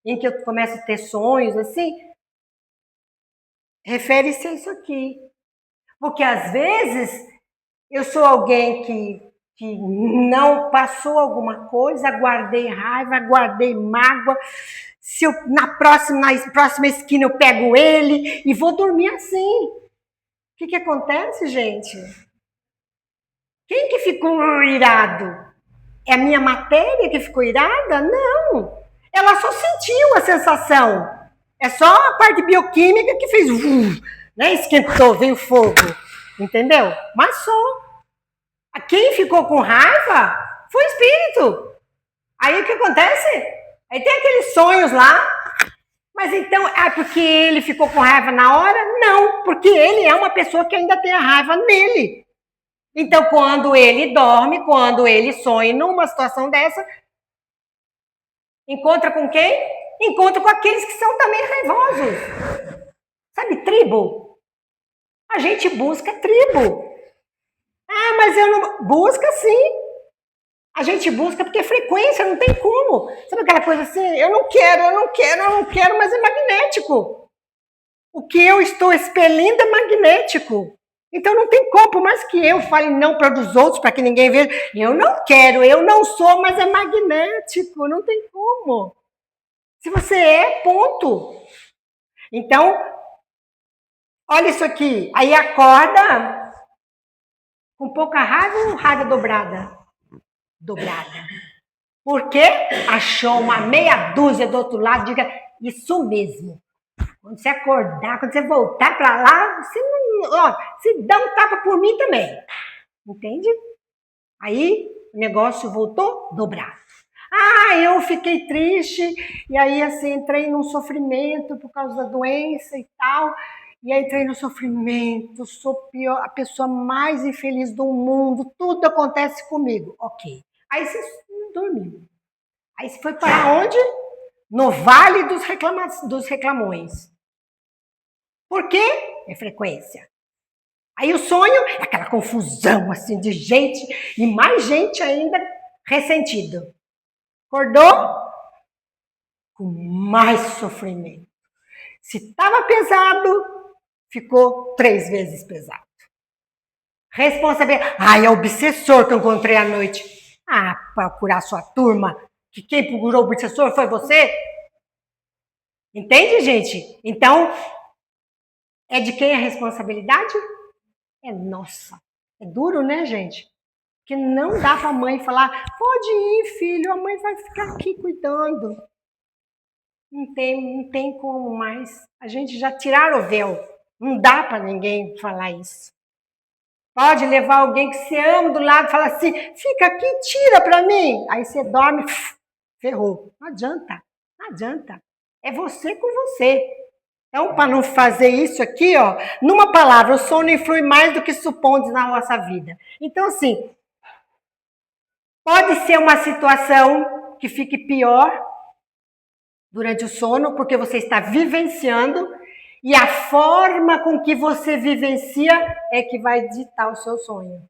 em que eu começo a ter sonhos, assim, refere-se a isso aqui. Porque às vezes eu sou alguém que não passou alguma coisa, guardei raiva, guardei mágoa. Se eu, na próxima esquina eu pego ele e vou dormir assim. O que acontece, gente? Quem que ficou irado? É a minha matéria que ficou irada? Não. Ela só sentiu a sensação. É só a parte bioquímica que fez, né? Esquentou, veio fogo. Entendeu? Mas só. Quem ficou com raiva foi o espírito. Aí o que acontece? Aí tem aqueles sonhos lá. Mas então, porque ele ficou com raiva na hora? Não, porque ele é uma pessoa que ainda tem a raiva nele. Então, quando ele dorme, quando ele sonha numa situação dessa, encontra com quem? Encontra com aqueles que são também raivosos. Sabe, tribo? A gente busca tribo. Mas eu não... Busca sim. A gente busca porque é frequência, não tem como. Sabe aquela coisa assim? Eu não quero, mas é magnético. O que eu estou expelindo é magnético. Então não tem como, por mais que eu fale não para os outros, para que ninguém veja, eu não quero, eu não sou, mas é magnético, não tem como. Se você é, ponto. Então, olha isso aqui, aí acorda com pouca raiva ou raiva dobrada? Dobrada. Por quê? Achou uma meia dúzia do outro lado, diga isso mesmo. Quando você acordar, quando você voltar para lá, você não, você dá um tapa por mim também. Entende? Aí o negócio voltou dobrado. Eu fiquei triste, e aí assim, entrei num sofrimento por causa da doença e tal. E aí entrei no sofrimento, sou pior, a pessoa mais infeliz do mundo, tudo acontece comigo. Ok. Aí você dormiu. Aí você foi para onde? No Vale dos Reclamões. Por quê? É frequência. Aí o sonho é aquela confusão assim de gente e mais gente ainda ressentido. Acordou com mais sofrimento. Se estava pesado, ficou 3 vezes pesado. Responsabilidade. É o obsessor que eu encontrei à noite. Para curar sua turma, que quem procurou o obsessor foi você? Entende, gente? Então, é de quem a responsabilidade? É nossa. É duro, né, gente? Porque não dá para a mãe falar, pode ir, filho, a mãe vai ficar aqui cuidando. Não tem como mais. A gente já tiraram o véu. Não dá para ninguém falar isso. Pode levar alguém que você ama do lado e falar assim, fica aqui, tira para mim. Aí você dorme, ferrou. Não adianta, não adianta. É você com você. Então, para não fazer isso aqui, numa palavra, o sono influi mais do que supondes na nossa vida. Então, assim, pode ser uma situação que fique pior durante o sono, porque você está vivenciando, e a forma com que você vivencia é que vai ditar o seu sonho.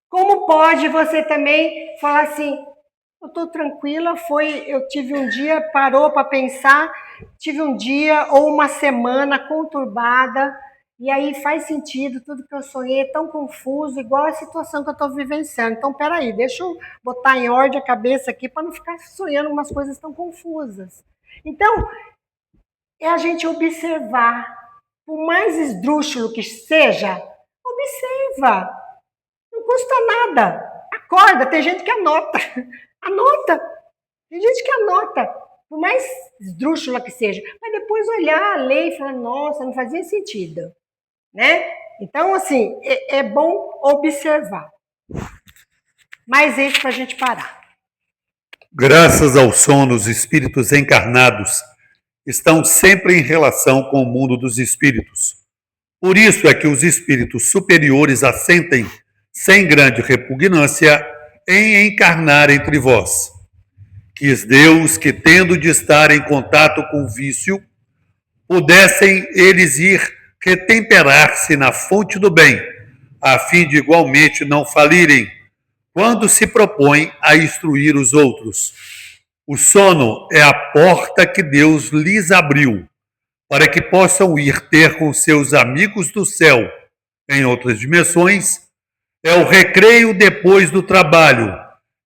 Como pode você também falar assim, eu estou tranquila, eu tive um dia, parou para pensar, tive um dia ou uma semana conturbada, e aí faz sentido tudo que eu sonhei, é tão confuso, igual a situação que eu estou vivenciando. Então, peraí, deixa eu botar em ordem a cabeça aqui para não ficar sonhando umas coisas tão confusas. Então, é a gente observar, por mais esdrúxulo que seja, observa, não custa nada. Acorda, tem gente que anota, anota, tem gente que anota, por mais esdrúxula que seja, mas depois olhar a lei e falar, nossa, não fazia sentido, né? Então, assim, é bom observar. Mais esse para a gente parar. Graças ao sono, os espíritos encarnados estão sempre em relação com o mundo dos espíritos. Por isso é que os espíritos superiores assentem, sem grande repugnância, em encarnar entre vós. Quis Deus que, tendo de estar em contato com o vício, pudessem eles ir retemperar-se na fonte do bem, a fim de igualmente não falirem, quando se propõem a instruir os outros. O sono é a porta que Deus lhes abriu, para que possam ir ter com seus amigos do céu, em outras dimensões. É o recreio depois do trabalho,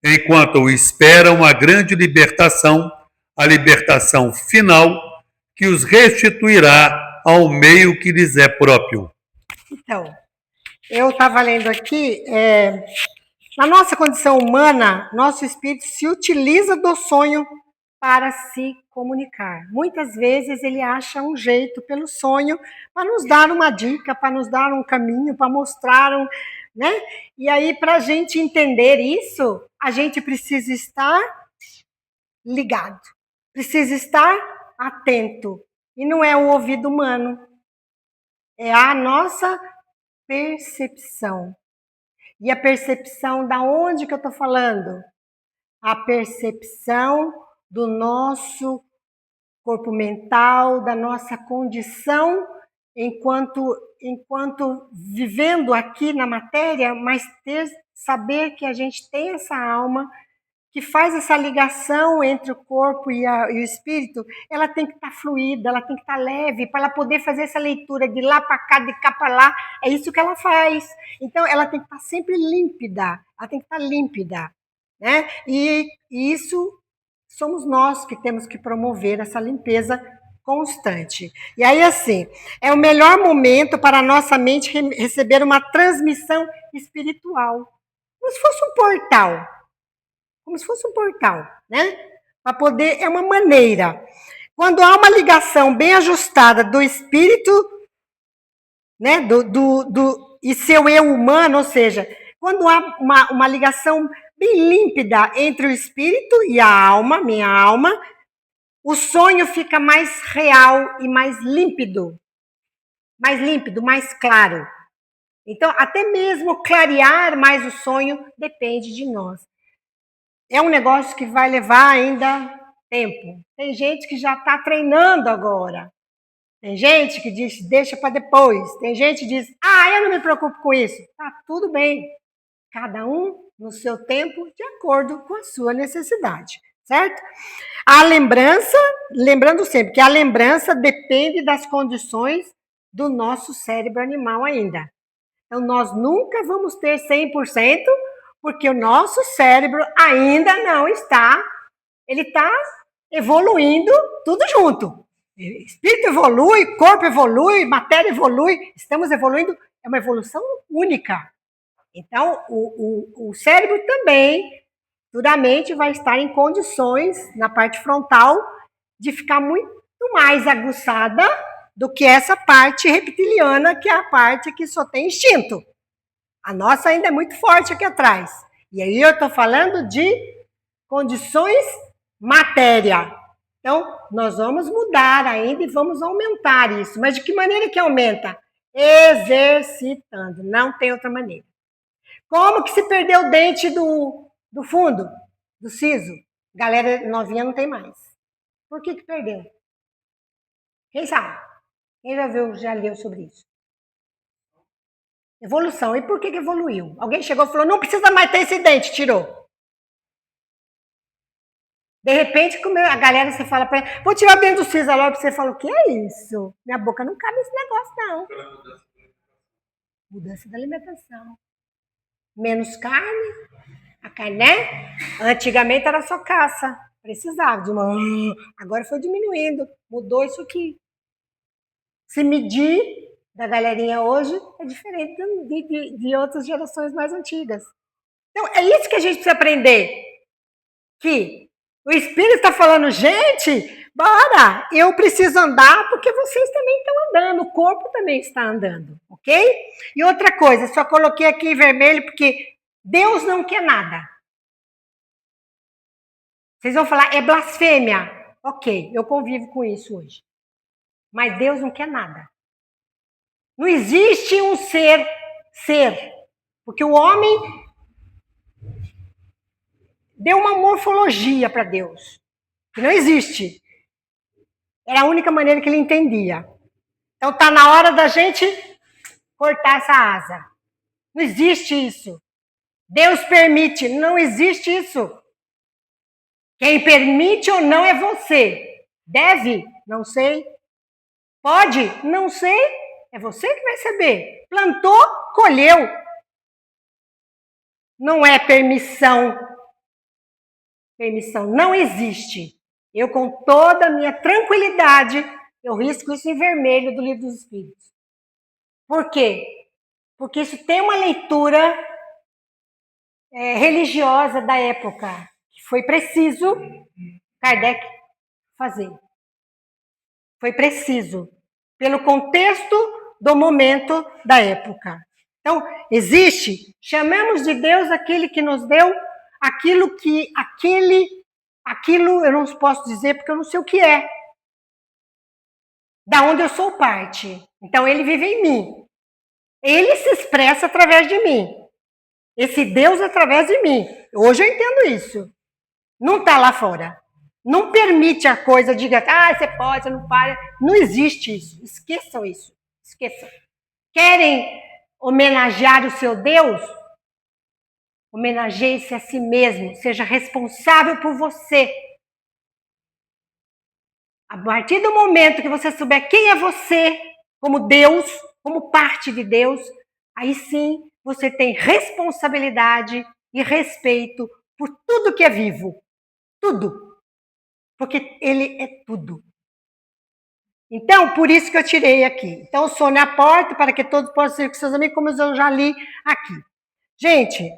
enquanto esperam a grande libertação, a libertação final, que os restituirá ao meio que lhes é próprio. Então, eu estava lendo aqui, na nossa condição humana, nosso espírito se utiliza do sonho para se comunicar. Muitas vezes ele acha um jeito pelo sonho para nos dar uma dica, para nos dar um caminho, para mostrar né? E aí, para a gente entender isso, a gente precisa estar ligado, precisa estar atento. E não é o ouvido humano, é a nossa percepção. E a percepção da onde que eu estou falando? A percepção do nosso corpo mental, da nossa condição enquanto vivendo aqui na matéria, mas saber que a gente tem essa alma que faz essa ligação entre o corpo e o espírito, ela tem que estar fluida, ela tem que estar leve, para ela poder fazer essa leitura de lá para cá, de cá para lá, é isso que ela faz. Então, ela tem que estar sempre límpida, ela tem que estar límpida, né? E isso somos nós que temos que promover essa limpeza constante. E aí, assim, é o melhor momento para a nossa mente receber uma transmissão espiritual, como se fosse um portal. Como se fosse um portal, né? Para poder, é uma maneira. Quando há uma ligação bem ajustada do espírito, né, e seu eu humano, ou seja, quando há uma ligação bem límpida entre o espírito e a alma, minha alma, o sonho fica mais real e mais límpido, mais claro. Então, até mesmo clarear mais o sonho depende de nós. É um negócio que vai levar ainda tempo. Tem gente que já está treinando agora. Tem gente que diz, deixa para depois. Tem gente que diz, eu não me preocupo com isso. Tá tudo bem. Cada um no seu tempo, de acordo com a sua necessidade, certo? A lembrança, lembrando sempre que a lembrança depende das condições do nosso cérebro animal ainda. Então, nós nunca vamos ter 100%, porque o nosso cérebro ainda não está, ele está evoluindo tudo junto. Espírito evolui, corpo evolui, matéria evolui, estamos evoluindo, é uma evolução única. Então, o cérebro também, futuramente, vai estar em condições, na parte frontal, de ficar muito mais aguçada do que essa parte reptiliana, que é a parte que só tem instinto. A nossa ainda é muito forte aqui atrás. E aí eu estou falando de condições matéria. Então, nós vamos mudar ainda e vamos aumentar isso. Mas de que maneira que aumenta? Exercitando. Não tem outra maneira. Como que se perdeu o dente do fundo, do siso? Galera novinha não tem mais. Por que perdeu? Quem sabe? Quem já leu sobre isso? Evolução. E por que evoluiu? Alguém chegou e falou, não precisa mais ter esse dente, tirou. De repente, a galera, você fala para ele, vou tirar dentro do siso agora, você fala, o que é isso? Minha boca não cabe nesse negócio, não. Mudança da alimentação. Menos carne, a carne, né? Antigamente era só caça, precisava de uma... Agora foi diminuindo, mudou isso aqui. Se medir da galerinha hoje é diferente de outras gerações mais antigas. Então, é isso que a gente precisa aprender. Que o Espírito está falando, gente, bora, eu preciso andar porque vocês também estão andando, o corpo também está andando, ok? E outra coisa, só coloquei aqui em vermelho porque Deus não quer nada. Vocês vão falar, é blasfêmia. Ok, eu convivo com isso hoje. Mas Deus não quer nada. Não existe um ser. Porque o homem deu uma morfologia para Deus, que não existe. Era a única maneira que ele entendia. Então tá na hora da gente cortar essa asa. Não existe isso. Deus permite, não existe isso. Quem permite ou não é você. Deve? Não sei. Pode? Não sei. É você que vai saber. Plantou, colheu. Não é permissão. Permissão não existe. Eu, com toda a minha tranquilidade, eu risco isso em vermelho do Livro dos Espíritos. Por quê? Porque isso tem uma leitura religiosa da época, que foi preciso Kardec fazer. Foi preciso, pelo contexto do momento da época. Então, existe, chamamos de Deus aquele que nos deu aquilo eu não posso dizer porque eu não sei o que é. Da onde eu sou parte. Então, ele vive em mim. Ele se expressa através de mim. Esse Deus através de mim. Hoje eu entendo isso. Não está lá fora. Não permite a coisa, diga, você pode, você não pode. Não existe isso. Esqueçam isso. Esqueçam. Querem homenagear o seu Deus? Homenageie-se a si mesmo. Seja responsável por você. A partir do momento que você souber quem é você, como Deus, como parte de Deus, aí sim você tem responsabilidade e respeito por tudo que é vivo. Tudo. Porque ele é tudo. Então, por isso que eu tirei aqui. Então, o sono é a porta para que todos possam ser com seus amigos, como eu já li aqui. Gente,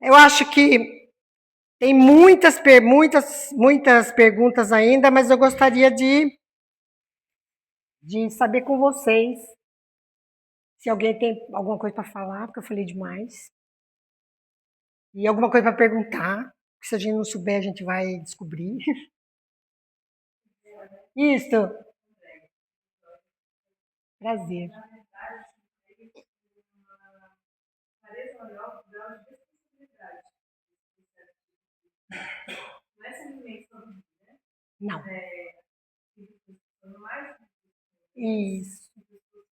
eu acho que tem muitas perguntas ainda, mas eu gostaria de saber com vocês se alguém tem alguma coisa para falar, porque eu falei demais. E alguma coisa para perguntar, porque se a gente não souber, a gente vai descobrir. Isso. Prazer. Não. Isso.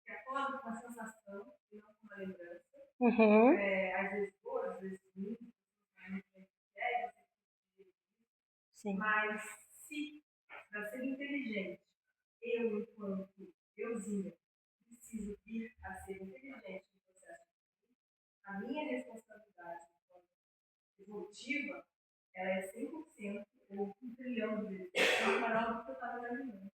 Que acordam com a sensação e não com uma lembrança. Uhum. Às vezes boa, às vezes ruim, Sim. mas se, para ser inteligente, eu, enquanto euzinha, preciso vir a ser inteligente no processo, a minha responsabilidade enquanto evolutiva, ela é 100% ou 1 trilhão de vezes maior do que eu estava imaginando.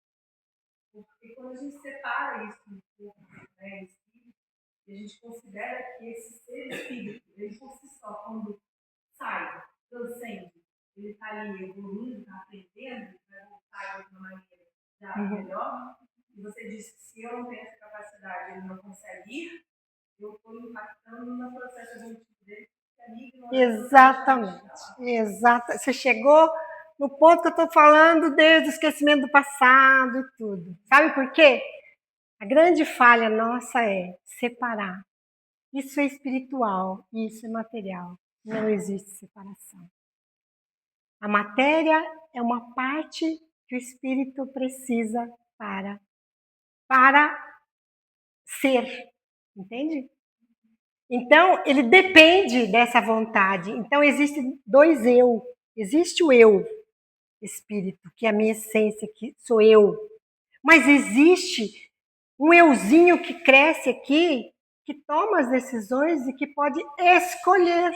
Porque quando a gente separa isso no corpo, né, espírito, e a gente considera que esse ser espírito, ele por si só, quando sai, transcende, ele está ali evoluindo, está aprendendo, vai voltar de alguma maneira já melhor, e você disse que se eu não tenho essa capacidade, ele não consegue ir, eu estou impactando no processo evolutivo dele. Exatamente. Exato. Você chegou no ponto que eu estou falando desde o esquecimento do passado e tudo. Sabe por quê? A grande falha nossa é separar. Isso é espiritual, isso é material. Não existe separação. A matéria é uma parte que o espírito precisa para ser. Entende? Então, ele depende dessa vontade. Então, existem dois eu. Existe o eu, espírito, que é a minha essência, que sou eu. Mas existe um euzinho que cresce aqui, que toma as decisões e que pode escolher.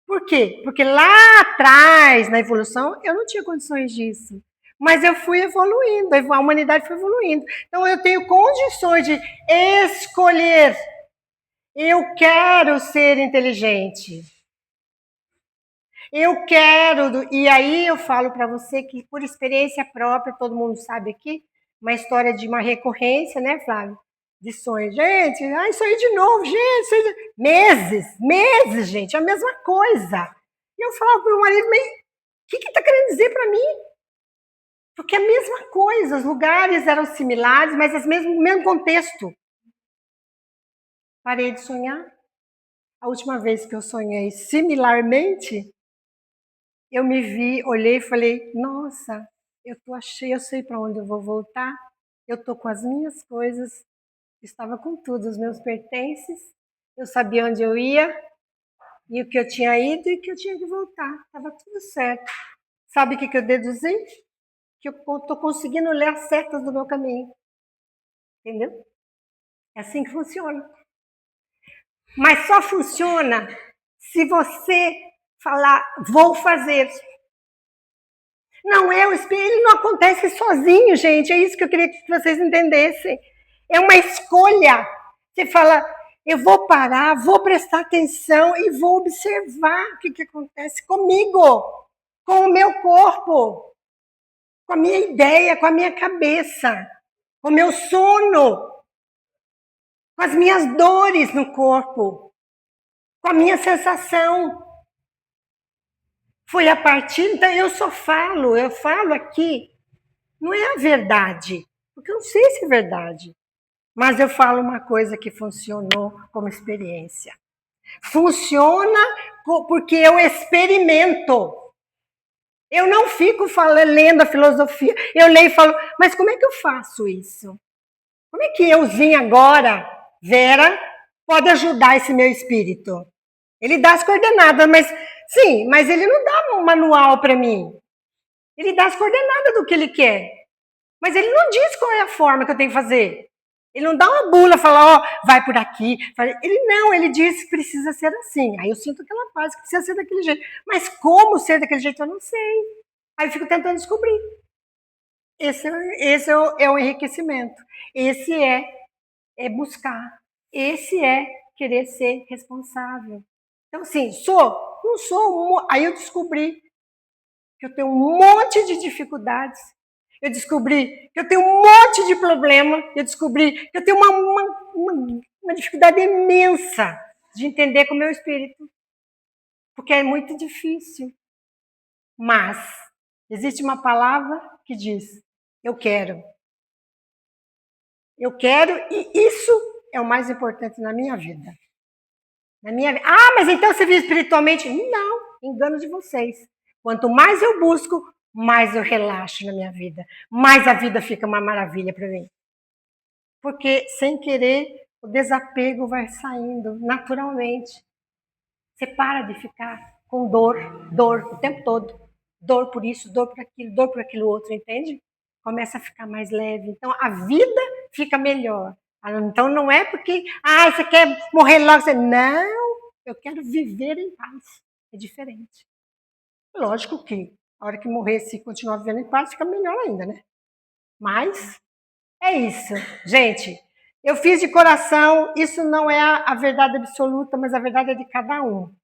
Por quê? Porque lá atrás, na evolução, eu não tinha condições disso. Mas eu fui evoluindo, a humanidade foi evoluindo. Então eu tenho condições de escolher. Eu quero ser inteligente. Eu quero. E aí eu falo para você que, por experiência própria, todo mundo sabe aqui, uma história de uma recorrência, né, Flávio? De sonho. Gente, isso aí de novo, gente. Isso aí de... meses, gente, a mesma coisa. E eu falava para o marido, mas o que está querendo dizer para mim? Porque a mesma coisa, os lugares eram similares, mas o mesmo contexto. Parei de sonhar. A última vez que eu sonhei similarmente, eu me vi, olhei e falei, nossa, eu sei para onde eu vou voltar, eu estou com as minhas coisas, estava com tudo, os meus pertences, eu sabia onde eu ia, e o que eu tinha ido e que eu tinha que voltar, estava tudo certo. Sabe o que eu deduzi? Que eu estou conseguindo ler as setas do meu caminho. Entendeu? É assim que funciona. Mas só funciona se você falar, vou fazer. Não é o espírito, ele não acontece sozinho, gente. É isso que eu queria que vocês entendessem. É uma escolha. Você fala, eu vou parar, vou prestar atenção e vou observar o que acontece comigo, com o meu corpo, com a minha ideia, com a minha cabeça, com o meu sono, com as minhas dores no corpo, com a minha sensação. Foi a partir, então eu falo aqui, não é a verdade, porque eu não sei se é verdade, mas eu falo uma coisa que funcionou como experiência. Funciona porque eu experimento. Eu não fico lendo a filosofia, eu leio e falo, mas como é que eu faço isso? Como é que euzinha agora, Vera, pode ajudar esse meu espírito? Ele dá as coordenadas, mas ele não dá um manual para mim. Ele dá as coordenadas do que ele quer. Mas ele não diz qual é a forma que eu tenho que fazer. Ele não dá uma bula, fala, ó, vai por aqui. Ele diz que precisa ser assim. Aí eu sinto aquela paz que precisa ser daquele jeito. Mas como ser daquele jeito, eu não sei. Aí eu fico tentando descobrir. Esse é o enriquecimento. Esse é buscar. Esse é querer ser responsável. Então, assim, não sou. Aí eu descobri que eu tenho um monte de dificuldades. Eu descobri que eu tenho um monte de problema. Eu descobri que eu tenho uma dificuldade imensa de entender com o meu espírito. Porque é muito difícil. Mas existe uma palavra que diz, eu quero. Eu quero e isso é o mais importante na minha vida. Ah, mas então você vive espiritualmente? Não, engano de vocês. Quanto mais eu busco, mais eu relaxo na minha vida. Mais a vida fica uma maravilha para mim. Porque, sem querer, o desapego vai saindo naturalmente. Você para de ficar com dor o tempo todo. Dor por isso, dor por aquilo outro, entende? Começa a ficar mais leve. Então, a vida fica melhor. Então, não é porque, você quer morrer logo. Não, eu quero viver em paz. É diferente. Lógico que, a hora que morrer, se continuar vivendo em paz, fica melhor ainda, né? Mas, é isso. Gente, eu fiz de coração, isso não é a verdade absoluta, mas a verdade é de cada um.